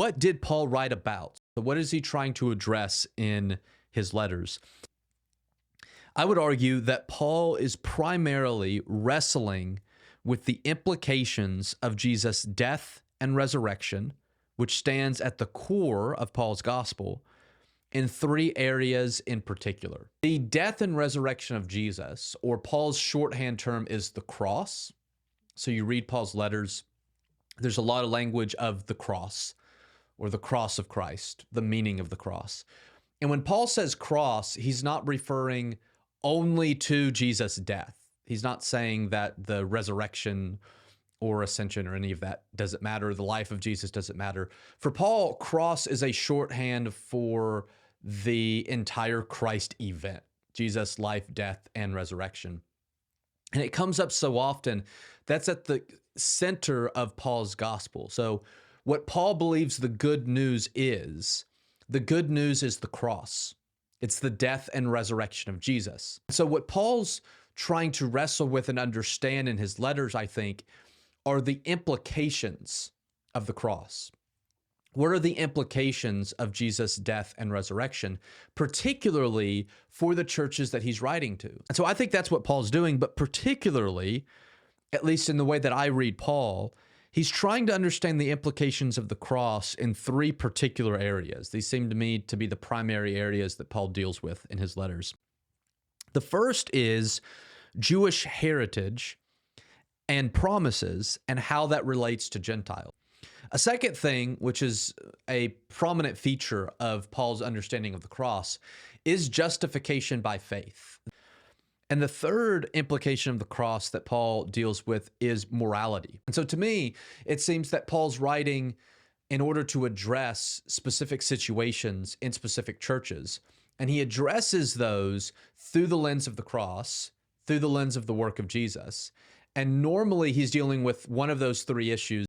What did Paul write about? So what is he trying to address in his letters? I would argue that Paul is primarily wrestling with the implications of Jesus' death and resurrection, which stands at the core of Paul's gospel, in three areas in particular. The death and resurrection of Jesus, or Paul's shorthand term, is the cross. So you read Paul's letters, there's a lot of language of the cross or the cross of Christ, the meaning of the cross. And when Paul says cross, he's not referring only to Jesus' death. He's not saying that the resurrection or ascension or any of that doesn't matter. The life of Jesus doesn't matter. For Paul, cross is a shorthand for the entire Christ event, Jesus' life, death, and resurrection. And it comes up so often. That's at the center of Paul's gospel. So what Paul believes the good news is the cross. It's the death and resurrection of Jesus. So what Paul's trying to wrestle with and understand in his letters, I think, are the implications of the cross. What are the implications of Jesus' death and resurrection, particularly for the churches that he's writing to? And so I think that's what Paul's doing, but particularly, at least in the way that I read Paul, he's trying to understand the implications of the cross in three particular areas. These seem to me to be the primary areas that Paul deals with in his letters. The first is Jewish heritage and promises and how that relates to Gentiles. A second thing, which is a prominent feature of Paul's understanding of the cross, is justification by faith. And the third implication of the cross that Paul deals with is morality. And so to me, it seems that Paul's writing in order to address specific situations in specific churches, and he addresses those through the lens of the cross, through the lens of the work of Jesus. And normally he's dealing with one of those three issues